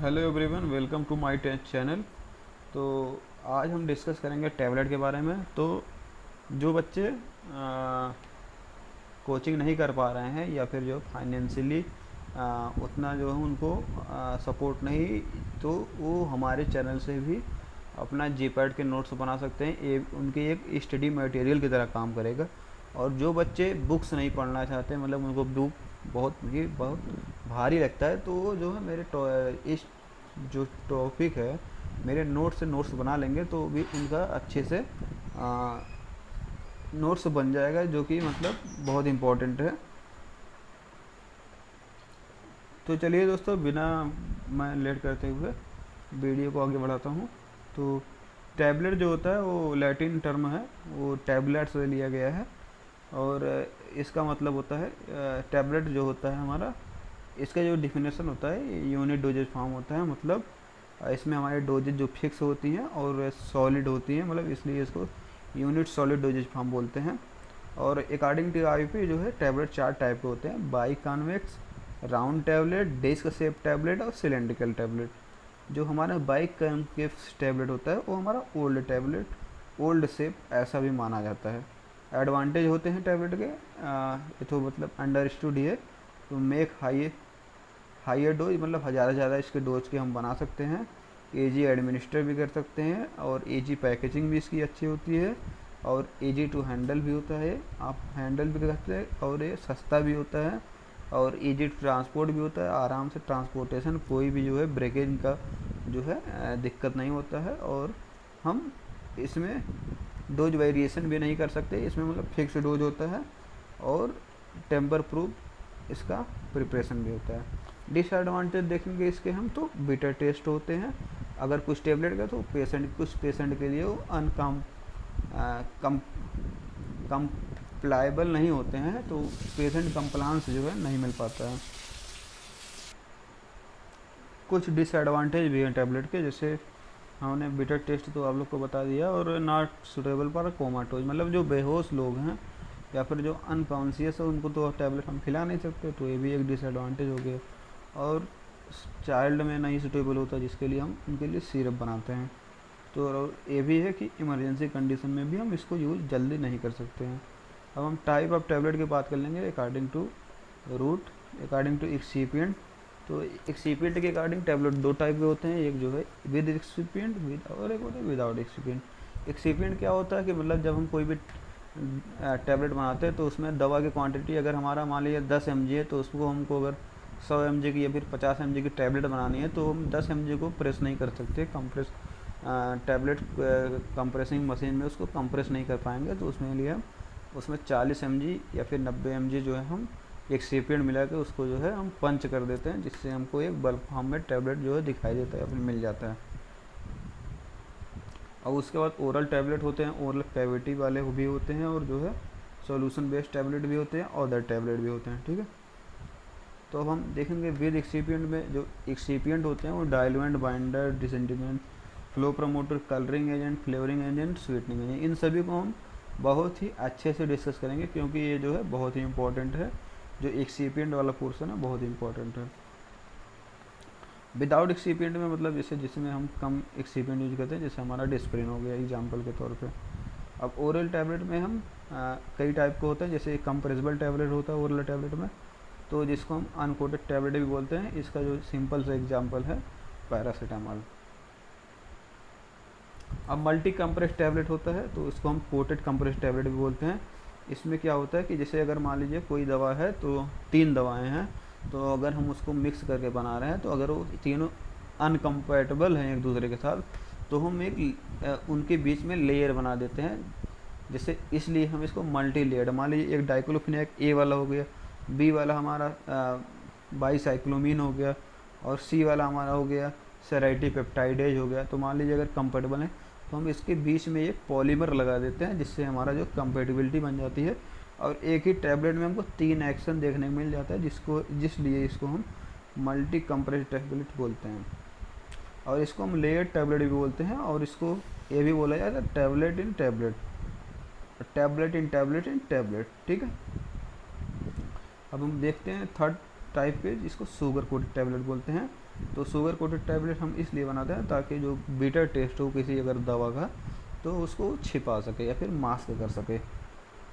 Hello everyone, welcome to my channel. तो आज हम डिस्कस करेंगे टैबलेट के बारे में। तो जो बच्चे कोचिंग नहीं कर पा रहे हैं या फिर जो फाइनेंशियली उतना जो है उनको सपोर्ट नहीं, तो वो हमारे चैनल से भी अपना जीपैड के नोट्स बना सकते हैं। ये उनकी एक स्टडी मटेरियल की तरह काम करेगा। और जो बच्चे बुक्स नहीं पढ़ना चाहते, मतलब उनको बुक बहुत भारी लगता है, तो वो जो है इस जो टॉपिक है मेरे नोट्स से नोट्स बना लेंगे तो भी उनका अच्छे से नोट्स बन जाएगा, जो कि मतलब बहुत इम्पोर्टेंट है। तो चलिए दोस्तों, बिना मैं लेट करते हुए वीडियो को आगे बढ़ाता हूँ। तो टैबलेट जो होता है वो लैटिन टर्म है, वो टैबलेट से लिया गया है। और इसका मतलब होता है टैबलेट जो होता है हमारा, इसका जो डिफिनेशन होता है यूनिट डोजेज फॉर्म होता है। मतलब इसमें हमारी डोजेज जो फिक्स होती हैं और सॉलिड होती हैं, मतलब इसलिए इसको यूनिट सॉलिड डोजेज फॉर्म बोलते हैं। और अकॉर्डिंग टू आईपी जो है टैबलेट 4 टाइप के होते हैं: biconvex, round tablet, disc shape tablet और सिलेंड्रिकल टैबलेट। जो हमारा बाई कॉन्वेक्स टैबलेट होता है वो हमारा ओल्ड टैबलेट, ओल्ड शेप ऐसा भी माना जाता है। एडवांटेज होते हैं टैबलेट के, ये तो मतलब अंडरस्टूड ही है। तो मेक हाइयर डोज, मतलब ज़्यादा से ज़्यादा इसके डोज के हम बना सकते हैं। एजी एडमिनिस्टर भी कर सकते हैं और एजी पैकेजिंग भी इसकी अच्छी होती है और एजी टू हैंडल भी होता है, आप हैंडल भी कर सकते हैं। और ये सस्ता भी होता है और इजी टू ट्रांसपोर्ट भी होता है, आराम से ट्रांसपोर्टेशन, कोई भी जो है ब्रेकेज का जो है दिक्कत नहीं होता है। और हम इसमें डोज वेरिएशन भी नहीं कर सकते, इसमें मतलब फिक्स डोज होता है और टेम्पर प्रूफ इसका प्रिपरेशन भी होता है। डिसएडवांटेज देखेंगे इसके हम, तो बीटा टेस्ट होते हैं अगर कुछ टेबलेट का, तो कुछ पेशेंट के लिए वो अनकम कम कंप्लायबल नहीं होते हैं, तो पेशेंट कंप्लांस जो है नहीं मिल पाता है। कुछ डिसएडवांटेज भी हैं टैबलेट के, जैसे हमने बीटा टेस्ट तो आप लोग को बता दिया। और नॉट सुटेबल फॉर कोमाटोज, मतलब जो बेहोश लोग हैं या फिर जो अनकॉन्शियस है उनको तो टैबलेट हम खिला नहीं सकते, तो ये भी एक डिसएडवांटेज हो गया। और चाइल्ड में नहीं सुटेबल होता, जिसके लिए हम उनके लिए सिरप बनाते हैं। तो ये भी है कि इमरजेंसी कंडीशन में भी हम इसको यूज़ जल्दी नहीं कर सकते हैं। अब हम टाइप ऑफ टैबलेट की बात कर लेंगे according to route, according to excipient. तो एक्सिपिएंट के अकॉर्डिंग टैबलेट 2 टाइप के होते हैं, एक जो है विद एक्सिपिएंट विद, और एक होता है विदाउट एक्सिपिएंट। एक्सिपिएंट क्या होता है कि मतलब जब हम कोई भी टैबलेट बनाते हैं तो उसमें दवा की क्वांटिटी अगर हमारा मान लीजिए 10 mg है, तो उसको हमको अगर 100 mg की या फिर 50 mg की टैबलेट बनानी है, तो हम 10 mg को प्रेस नहीं कर सकते, कंप्रेस टैबलेट कंप्रेसिंग मशीन में उसको कंप्रेस नहीं कर पाएंगे। तो उसमें लिए हम उसमें 40 mg या फिर 90 mg जो है हम एक्सिपिएंट मिला के उसको जो है हम पंच कर देते हैं, जिससे हमको एक बल्क फॉर्म में टैबलेट जो है दिखाई देता है या फिर मिल जाता है। और उसके बाद ओरल टैबलेट होते हैं, ओरल कैविटी वाले भी होते हैं, और जो है सॉल्यूशन बेस्ड टैबलेट भी होते हैं और अदर टैबलेट भी होते हैं। ठीक है, तो अब हम देखेंगे विद एक्सिपिएंट में जो एक्सिपिएंट होते हैं वो डाइल्यूएंट, बाइंडर, डिसेंटिमेंट, flow promoter, colouring agent, flavouring agent, sweetening agent, इन सभी को हम बहुत ही अच्छे से डिस्कस करेंगे, क्योंकि ये जो है बहुत ही इंपॉर्टेंट है। जो एक्सिपिएंट वाला पोर्सन है बहुत इंपॉर्टेंट है। विदाउट एक्सिपिएंट में मतलब जैसे जिसमें हम कम एक्सिपिएंट यूज करते हैं, जैसे हमारा डिस्प्रिन हो गया एग्जाम्पल के तौर पे। अब ओरल टैबलेट में हम कई टाइप के होते हैं, जैसे कंप्रेसिबल टैबलेट होता है ओरल टैबलेट में, तो जिसको हम अनकोटेड टैबलेट भी बोलते हैं। इसका जो सिंपल सा एग्जाम्पल है पैरासीटामोल। अब मल्टी कंप्रेस टैबलेट होता है, तो इसको हम कोटेड कंप्रेस टैबलेट भी बोलते हैं। इसमें क्या होता है कि जैसे अगर मान लीजिए कोई दवा है, तो 3 दवाएं हैं, तो अगर हम उसको मिक्स करके बना रहे हैं, तो अगर वो तीनों अनकम्पैटिबल हैं एक दूसरे के साथ, तो हम उनके बीच में लेयर बना देते हैं। जैसे इसलिए हम इसको मल्टी लेयर्ड, मान लीजिए एक डाइक्लोफिनेक ए वाला हो गया, बी वाला हमारा बाईसाइक्लोमीन हो गया, और सी वाला हमारा हो गया सेराइटी पेप्टाइडेज हो गया। तो मान लीजिए अगर कंपेटेबल है, तो हम इसके बीच में एक पॉलीमर लगा देते हैं, जिससे हमारा जो कंपेटिबिलिटी बन जाती है, और एक ही टैबलेट में हमको 3 एक्शन देखने को मिल जाता है, जिसलिए इसको हम मल्टी कंप्रेस टैबलेट बोलते हैं। और इसको हम लेयर्ड टैबलेट भी बोलते हैं, और इसको ये भी बोला जाता है टैबलेट इन टैबलेट, टैबलेट इन टैबलेट इन टैबलेट। ठीक है, अब हम देखते हैं थर्ड टाइप पे, जिसको शुगर कोटेड टैबलेट बोलते हैं। तो शुगर कोटेड टैबलेट हम इसलिए बनाते हैं ताकि जो बीटर टेस्ट हो किसी अगर दवा का तो उसको छिपा सके या फिर मास्क कर सके,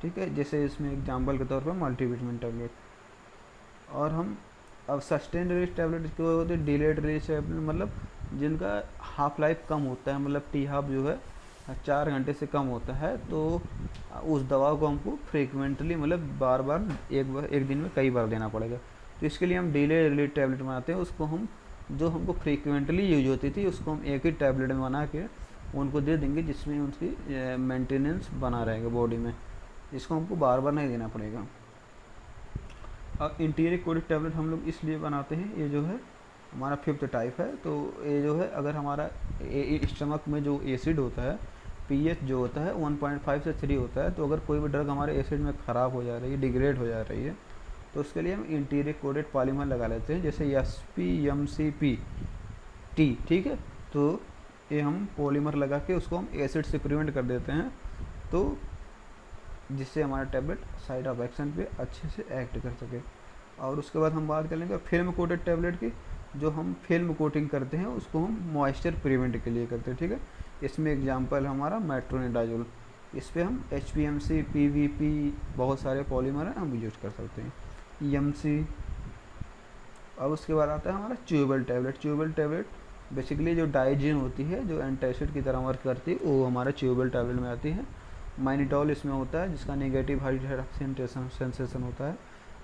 ठीक है। जैसे इसमें एग्जांपल के तौर पर मल्टीविटामिन टैबलेट। और हम अब सस्टेन रिलीज टैबलेट जो होते हैं डिलेड रिलीज टैबलेट, मतलब जिनका हाफ लाइफ कम होता है, मतलब टी हाफ जो है 4 घंटे से कम होता है, तो उस दवा को हमको फ्रिक्वेंटली मतलब बार बार एक दिन में कई बार देना पड़ेगा। तो इसके लिए हम डिले रिलीज टैबलेट बनाते हैं, उसको हम जो हमको फ्रिक्वेंटली यूज होती थी उसको हम एक ही टैबलेट में बना के उनको दे देंगे, जिसमें उनकी मेंटेनेंस बना रहेगा बॉडी में, इसको हमको बार बार नहीं देना पड़ेगा। और इंटीरियर कोडेड टैबलेट हम लोग इसलिए बनाते हैं, ये जो है हमारा 5th टाइप है। तो ये जो है अगर हमारा स्टमक में जो एसिड होता है, पीएच जो होता है 1.5 से 3 होता है, तो अगर कोई भी ड्रग हमारे एसिड में ख़राब हो जा रही है, डिग्रेड हो जा रही है, तो उसके लिए हम इंटीरियर कोडेड पॉलीमर लगा लेते हैं, जैसे SPMCP टी, ठीक है। तो ये हम पॉलीमर लगा के उसको हम एसिड से प्रिवेंट कर देते हैं, तो जिससे हमारा टैबलेट साइड ऑफ एक्शन पे अच्छे से एक्ट कर सके। और उसके बाद हम बात कर लेंगे फिल्म कोटेड टैबलेट की। जो हम फिल्म कोटिंग करते हैं उसको हम मॉइस्चर प्रिवेंट के लिए करते हैं, ठीक है। इसमें एग्जांपल हमारा मेट्रोनिडाजोल, इस पर हम HPMC PVP बहुत सारे पॉलीमर हैं, हम यूज कर सकते हैं, EMC। अब उसके बाद आता है हमारा च्यूबल टैबलेट। च्यूबल टैबलेट बेसिकली जो डाइजीन होती है, जो एंटासिड की तरह वर्क करती है, वो हमारा च्यूबल टैबलेट में आती है। माइनिटॉल इसमें होता है, जिसका नेगेटिव हाइड्रोजन सेंसेशन होता है।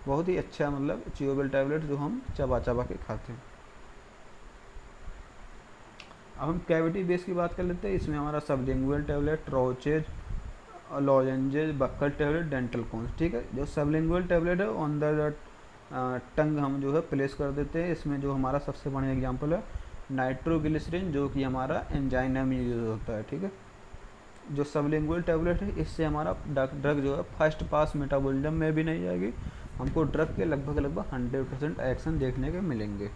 बहुत ही अच्छा मतलब च्यूबल टैबलेट जो हम चबा चबा के खाते हैं। अब हम कैविटी बेस की बात कर लेते हैं। इसमें हमारा sublingual tablet, troches, lozenges, buccal tablet, dental cones, ठीक है। जो सबलिंगुअल टैबलेट है ऑन द टंग हम जो है प्लेस कर देते हैं। इसमें जो हमारा सबसे बढ़िया एग्जांपल है नाइट्रोग्लिसरीन, जो कि हमारा एंजाइना में यूज होता है, ठीक है। जो सबलिंगुअल टैबलेट है, इससे हमारा ड्रग जो है फर्स्ट पास मेटाबॉलिज्म में भी नहीं जाएगी, हमको ड्रग के लगभग 100% एक्शन देखने के मिलेंगे।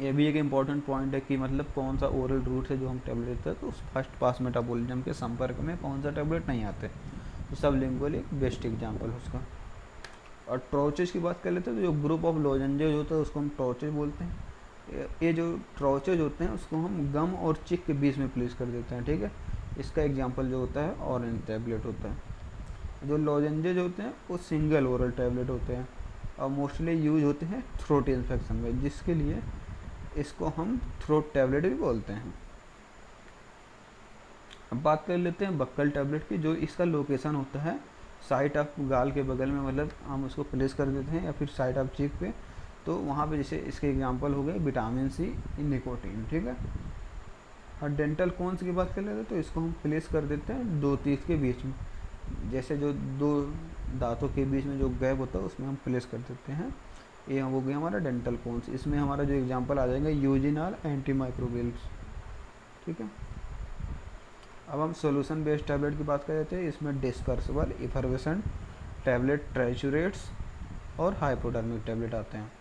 ये भी एक इम्पॉर्टेंट पॉइंट है कि मतलब कौन सा ओरल रूट से जो हम टैबलेट लेते हैं, तो उस फर्स्ट पास मेटाबॉलिज्म के संपर्क में कौन सा टैबलेट नहीं आते, तो सबलिंगुअल एक बेस्ट एग्जाम्पल है उसका। और ट्रोचेज की बात कर लेते हैं, तो जो ग्रुप ऑफ लॉजेंजेज होता है उसको हम ट्रोचेज बोलते हैं। ये जो ट्रोचेज होते हैं उसको हम गम और चिक के बीच में प्लेस कर देते हैं, ठीक है। इसका एग्जांपल जो होता है ऑरेंज टैबलेट होता है। जो लॉजेंजेज होते हैं वो सिंगल ओरल टैबलेट होते हैं और मोस्टली यूज होते हैं थ्रोट इन्फेक्शन में, जिसके लिए इसको हम थ्रोट टैबलेट भी बोलते हैं। अब बात कर लेते हैं बक्कल टैबलेट की। जो इसका लोकेशन होता है साइट ऑफ गाल के बगल में, मतलब हम उसको प्लेस कर देते हैं, या फिर साइट ऑफ चीक पे, तो वहाँ पे जैसे इसके एग्जांपल हो गए विटामिन सी, निकोटीन, ठीक है। और डेंटल कॉन्स की बात कर लेते हैं, तो इसको हम प्लेस कर देते हैं 2 teeth के बीच में, जैसे जो 2 दांतों के बीच में जो गैप होता है उसमें हम प्लेस कर देते हैं। ये हो गया हमारा डेंटल कॉन्स। इसमें हमारा जो एग्जांपल आ जाएगा यूजिनॉल, एंटीमाइक्रोबियल्स, ठीक है। अब हम सोल्यूशन बेस्ड टैबलेट की बात कर लेते हैं। इसमें डिस्पर्सिबल, इफरवेसेंट टैबलेट, ट्राइचुरेट्स और हाइपोडर्मिक टैबलेट आते हैं।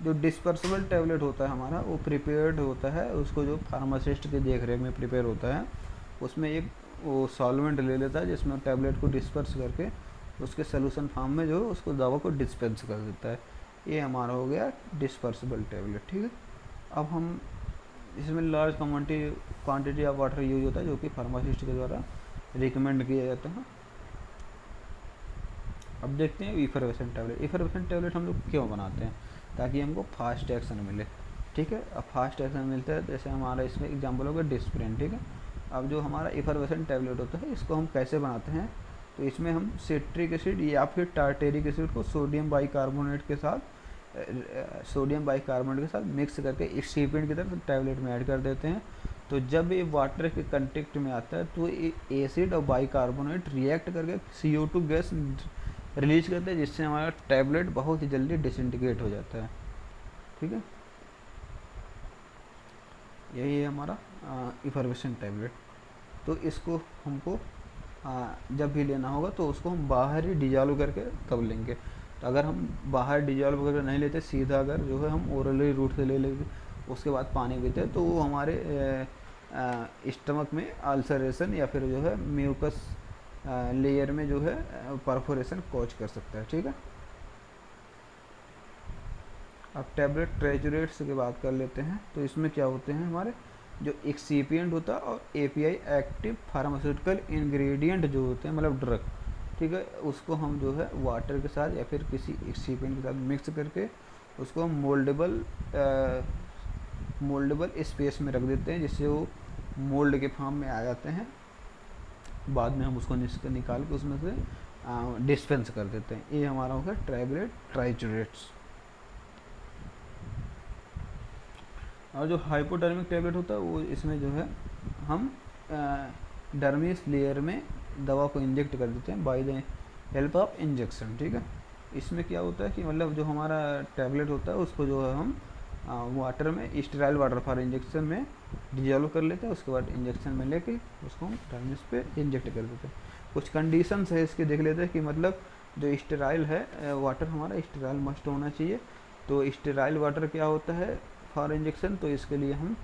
जो डिस्पर्सिबल टैबलेट होता है हमारा, वो प्रिपेयर्ड होता है, उसको जो फार्मासिस्ट की देख रेख में प्रिपेयर होता है, उसमें एक वो सॉल्वेंट ले लेता है जिसमें टैबलेट को डिस्पर्स करके उसके सोल्यूशन फॉर्म में जो उसको दवा को डिस्पेंस कर देता है। ये हमारा हो गया डिस्पर्सिबल टैबलेट, ठीक है। अब हम इसमें large quantity of water use होता है, जो कि फार्मासिस्ट के द्वारा रिकमेंड किया जाता है। अब देखते हैं इफरवेसेंट टैबलेट। इफरवेसेंट टैबलेट हम लोग क्यों बनाते हैं, ताकि हमको फास्ट एक्शन मिले, ठीक है। अब फास्ट एक्शन मिलता है, जैसे हमारा इसमें एग्जांपल होगा डिस्प्रिन, ठीक है। अब जो हमारा इफरवेसेंट टैबलेट होता है, इसको हम कैसे बनाते हैं, तो इसमें हम सिट्रिक एसिड या फिर टार्टेरिक एसिड को सोडियम बाइकार्बोनेट के साथ मिक्स करके एक्सिपिएंट की तरफ टैबलेट में ऐड कर देते हैं। तो जब ये वाटर के कंटेक्ट में आता है, तो ये एसिड और बाइकार्बोनेट रिएक्ट करके CO2 गैस रिलीज करते हैं, जिससे हमारा टैबलेट बहुत ही जल्दी डिसइंटीग्रेट हो जाता है, ठीक है। यही है हमारा इफरवेसेंट टैबलेट। तो इसको हमको जब भी लेना होगा तो उसको हम बाहर ही डिजॉल्व करके तब लेंगे। तो अगर हम बाहर डिजॉल्व करके नहीं लेते, सीधा अगर जो है हम ओरली रूट से ले लेंगे, उसके बाद पानी पीते हैं, तो वो हमारे स्टमक में अल्सरेशन या फिर जो है म्यूकस लेयर में जो है परफोरेशन कॉज कर सकता है, ठीक है। अब टैबलेट ट्रेजुरेट्स की बात कर लेते हैं। तो इसमें क्या होते हैं हमारे जो एक्सीपिएंट होता है और एपीआई एक्टिव फार्मास्यूटिकल इंग्रेडिएंट जो होते हैं मतलब ड्रग, ठीक है, उसको हम जो है वाटर के साथ या फिर किसी एक्सीपिएंट के साथ मिक्स करके उसको मोल्डेबल स्पेस में रख देते हैं जिससे वो मोल्ड के फॉर्म में आ जाते हैं। बाद में हम उसको निकाल के उसमें से डिस्पेंस कर देते हैं। ये हमारा होगा टैबलेट ट्राइचुरेट्स। और जो हाइपोडर्मिक टैबलेट होता है वो इसमें जो है हम डर्मिस लेयर में दवा को इंजेक्ट कर देते हैं by the help of injection, ठीक है। इसमें क्या होता है कि मतलब जो हमारा टैबलेट होता है उसको जो है हम वाटर में स्टेराइल वाटर फॉर इंजेक्शन में डिजॉल्व कर लेते हैं, उसके बाद इंजेक्शन में लेके उसको हम डर्मिस पे इंजेक्ट कर देते हैं। कुछ कंडीशंस है इसके देख लेते हैं कि मतलब जो स्टेराइल है वाटर हमारा स्टेराइल मस्ट होना चाहिए। तो स्टेराइल वाटर क्या होता है फॉर इंजेक्शन, तो इसके लिए हम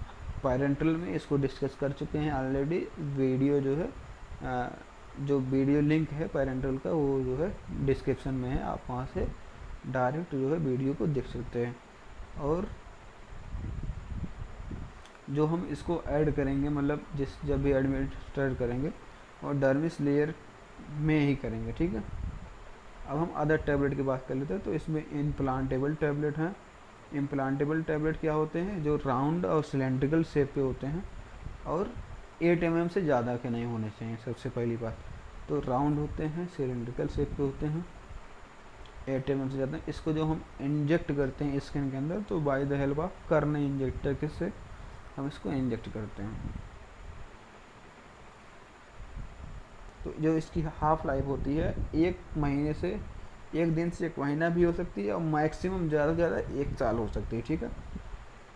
पैरेंटल में इसको डिस्कस कर चुके हैं ऑलरेडी। वीडियो जो है जो वीडियो लिंक है पैरेंटल का वो जो है डिस्क्रिप्शन में है, आप वहाँ से डायरेक्ट जो है वीडियो को देख सकते हैं। और जो हम इसको ऐड करेंगे मतलब जब भी एडमिनिस्ट्रेट करेंगे और डर्मिस लेयर में ही करेंगे, ठीक है। अब हम अदर टैबलेट की बात कर लेते हैं। तो इसमें इम्प्लांटेबल टैबलेट हैं। इम्प्लांटेबल टैबलेट क्या होते हैं जो राउंड और सिलेंड्रिकल शेप के होते हैं और 8 mm से ज़्यादा के नहीं होने चाहिए, सबसे पहली बात। तो राउंड होते हैं, सिलेंड्रिकल शेप के होते हैं, 8 mm से ज़्यादा। इसको जो हम इंजेक्ट करते हैं स्किन के अंदर तो बाय द हेल्प ऑफ कर्न इंजेक्टर के से हम इसको इंजेक्ट करते हैं। तो जो इसकी हाफ लाइफ होती है 1 दिन से 1 महीना भी हो सकती है और मैक्सिमम ज़्यादा से ज़्यादा 1 साल हो सकती है, ठीक है।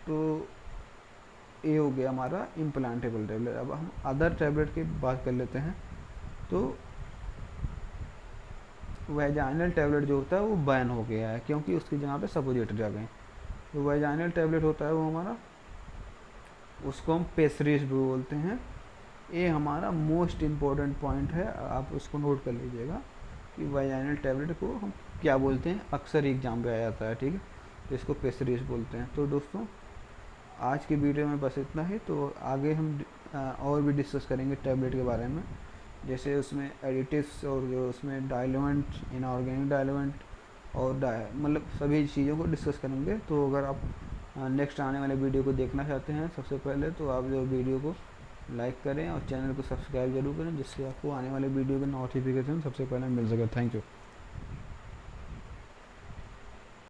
तो ये हो गया हमारा इम्प्लांटेबल टैबलेट। अब हम अदर टैबलेट की बात कर लेते हैं। तो वैजाइनल टैबलेट जो होता है वो बैन हो गया है क्योंकि उसकी जगह पे सपोजिटरी आ गए। तो वैजाइनल टैबलेट होता है वो हमारा, उसको हम पेसरीज भी बोलते हैं। ये हमारा मोस्ट इम्पोर्टेंट पॉइंट है, आप उसको नोट कर लीजिएगा कि वैजाइनल टैबलेट को हम क्या बोलते हैं, अक्सर एग्जाम पे आ जाता है, ठीक है। तो इसको पेसरीज बोलते हैं। तो दोस्तों आज की वीडियो में बस इतना ही। तो आगे हम और भी डिस्कस करेंगे टैबलेट के बारे में, जैसे उसमें एडिटिव्स और जो उसमें डाइल्यूएंट, इनऑर्गेनिक डाइल्यूएंट और मतलब सभी चीज़ों को डिस्कस करेंगे। तो अगर आप नेक्स्ट आने वाले वीडियो को देखना चाहते हैं सबसे पहले तो आप जो वीडियो को लाइक करें और चैनल को सब्सक्राइब जरूर करें जिससे आपको आने वाले वीडियो का नोटिफिकेशन सबसे पहले मिल सके। Thank you.